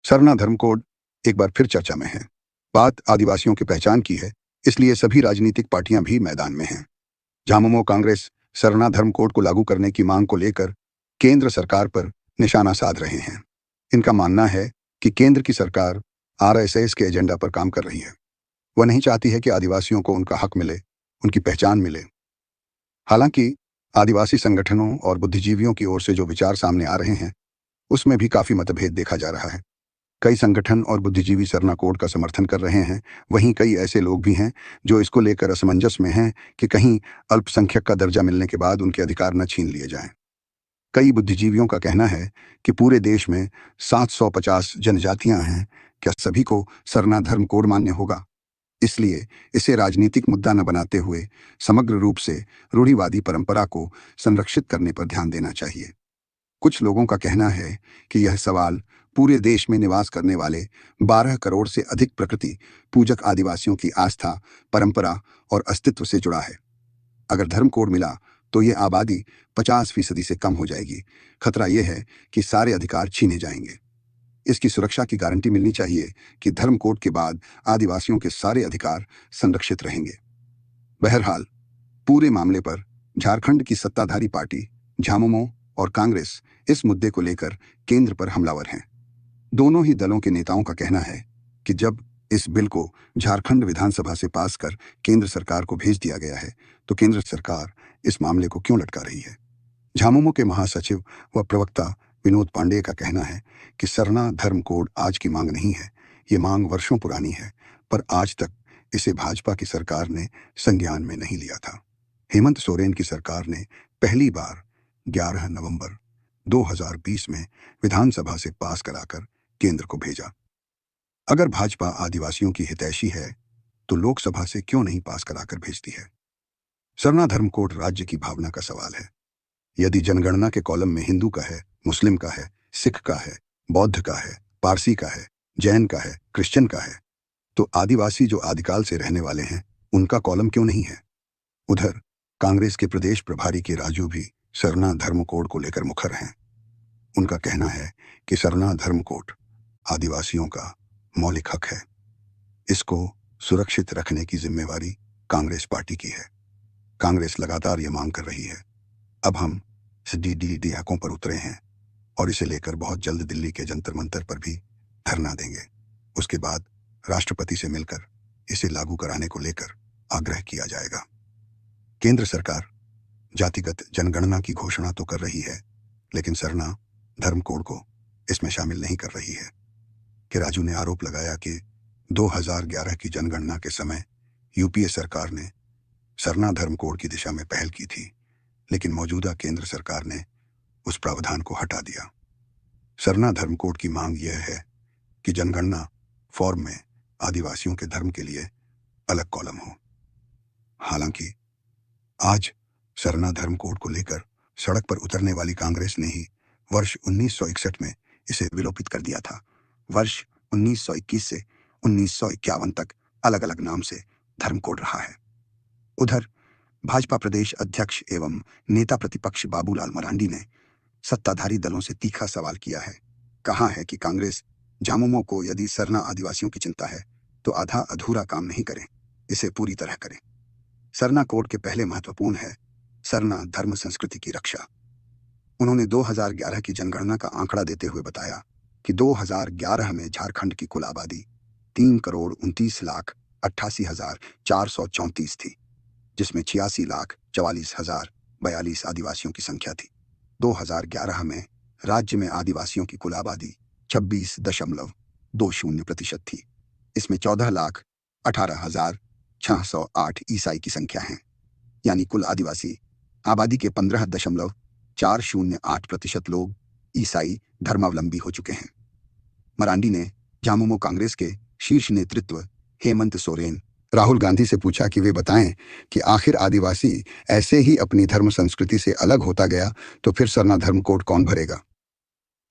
सरना धर्म कोड एक बार फिर चर्चा में है। बात आदिवासियों की पहचान की है, इसलिए सभी राजनीतिक पार्टियां भी मैदान में हैं। झामुमो कांग्रेस सरना धर्म कोड को लागू करने की मांग को लेकर केंद्र सरकार पर निशाना साध रहे हैं। इनका मानना है कि केंद्र की सरकार आरएसएस के एजेंडा पर काम कर रही है। वह नहीं चाहती है कि आदिवासियों को उनका हक मिले, उनकी पहचान मिले। हालांकि आदिवासी संगठनों और बुद्धिजीवियों की ओर से जो विचार सामने आ रहे हैं, उसमें भी काफी मतभेद देखा जा रहा है। कई संगठन और बुद्धिजीवी सरना कोड का समर्थन कर रहे हैं। वहीं कई ऐसे लोग भी हैं जो इसको लेकर असमंजस में हैं कि कहीं अल्पसंख्यक का दर्जा मिलने के बाद उनके अधिकार न छीन लिए जाएं। कई बुद्धिजीवियों का कहना है कि पूरे देश में 750 जनजातियां हैं, क्या सभी को सरना धर्म कोड मान्य होगा? इसलिए इसे राजनीतिक मुद्दा न बनाते हुए समग्र रूप से रूढ़िवादी परंपरा को संरक्षित करने पर ध्यान देना चाहिए। कुछ लोगों का कहना है कि यह सवाल पूरे देश में निवास करने वाले 12 करोड़ से अधिक प्रकृति पूजक आदिवासियों की आस्था, परंपरा और अस्तित्व से जुड़ा है। अगर धर्म कोड मिला तो ये आबादी 50% से कम हो जाएगी। खतरा यह है कि सारे अधिकार छीने जाएंगे। इसकी सुरक्षा की गारंटी मिलनी चाहिए कि धर्म कोड के बाद आदिवासियों के सारे अधिकार संरक्षित रहेंगे। बहरहाल, पूरे मामले पर झारखंड की सत्ताधारी पार्टी झामुमो और कांग्रेस इस मुद्दे को लेकर केंद्र पर हमलावर हैं। दोनों ही दलों के नेताओं का कहना है कि जब इस बिल को झारखंड विधानसभा से पास कर केंद्र सरकार को भेज दिया गया है, तो केंद्र सरकार इस मामले को क्यों लटका रही है? झामुमो के महासचिव व प्रवक्ता विनोद पांडेय का कहना है कि सरना धर्म कोड आज की मांग नहीं है, ये मांग वर्षों पुरानी है, पर आज तक इसे भाजपा की सरकार ने संज्ञान में नहीं लिया था। हेमंत सोरेन की सरकार ने पहली बार 11 नवंबर 2020 में विधानसभा से पास कराकर केंद्र को भेजा। अगर भाजपा आदिवासियों की हितैषी है, तो लोकसभा से क्यों नहीं पास कराकर भेजती है? सरना धर्म कोड राज्य की भावना का सवाल है। यदि जनगणना के कॉलम में हिंदू का है, मुस्लिम का है, सिख का है, बौद्ध का है, पारसी का है, जैन का है, क्रिश्चियन का है, तो आदिवासी जो आदिकाल से रहने वाले हैं, उनका कॉलम क्यों नहीं है? उधर कांग्रेस के प्रदेश प्रभारी के राजू भी सरना धर्म कोड को लेकर मुखर हैं। उनका कहना है कि सरना धर्म कोड आदिवासियों का मौलिक हक है। इसको सुरक्षित रखने की जिम्मेवारी कांग्रेस पार्टी की है। कांग्रेस लगातार ये मांग कर रही है। अब हम डी हकों पर उतरे हैं और इसे लेकर बहुत जल्द दिल्ली के जंतर मंतर पर भी धरना देंगे। उसके बाद राष्ट्रपति से मिलकर इसे लागू कराने को लेकर आग्रह किया जाएगा। केंद्र सरकार जातिगत जनगणना की घोषणा तो कर रही है, लेकिन सरना धर्म कोड को इसमें शामिल नहीं कर रही है। कि राजू ने आरोप लगाया कि 2011 की जनगणना के समय यूपीए सरकार ने सरना धर्म कोड की दिशा में पहल की थी, लेकिन मौजूदा केंद्र सरकार ने उस प्रावधान को हटा दिया। सरना धर्म कोड की मांग यह है कि जनगणना फॉर्म में आदिवासियों के धर्म के लिए अलग कॉलम हो। हालांकि आज सरना धर्म कोड को लेकर सड़क पर उतरने वाली कांग्रेस ने ही वर्ष 1961 में इसे विलोपित कर दिया था। वर्ष 1921 से 1951 तक अलग अलग नाम से धर्म कोड रहा है। उधर भाजपा प्रदेश अध्यक्ष एवं नेता प्रतिपक्ष बाबूलाल मरांडी ने सत्ताधारी दलों से तीखा सवाल किया है। कहा है कि कांग्रेस झामुमो को यदि सरना आदिवासियों की चिंता है तो आधा अधूरा काम नहीं करें, इसे पूरी तरह करें। सरना कोड के पहले महत्वपूर्ण है सरना धर्म संस्कृति की रक्षा। उन्होंने 2011 की जनगणना का आंकड़ा देते हुए बताया कि 2011 में झारखंड की कुल आबादी 3,29,88,434 थी, जिसमें 86,44,042 आदिवासियों की संख्या थी। 2011 में राज्य में आदिवासियों की कुल आबादी 26.20% थी। इसमें 14,18,608 ईसाई की संख्या है, यानी कुल आदिवासी आबादी के 15.408% लोग ईसाई धर्मावलंबी हो चुके हैं। मरांडी ने झामुमो कांग्रेस के शीर्ष नेतृत्व हेमंत सोरेन, राहुल गांधी से पूछा कि वे बताएं कि आखिर आदिवासी ऐसे ही अपनी धर्म संस्कृति से अलग होता गया तो फिर सरना धर्म कोड कौन भरेगा?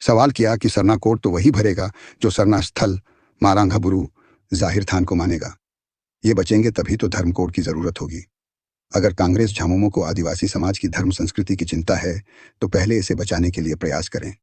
सवाल किया कि सरना कोड तो वही भरेगा जो सरना स्थल मारांगाबुरु जाहिर थान को मानेगा। ये बचेंगे तभी तो धर्म कोड की जरूरत होगी। अगर कांग्रेस झामुमो को आदिवासी समाज की धर्म संस्कृति की चिंता है तो पहले इसे बचाने के लिए प्रयास करें।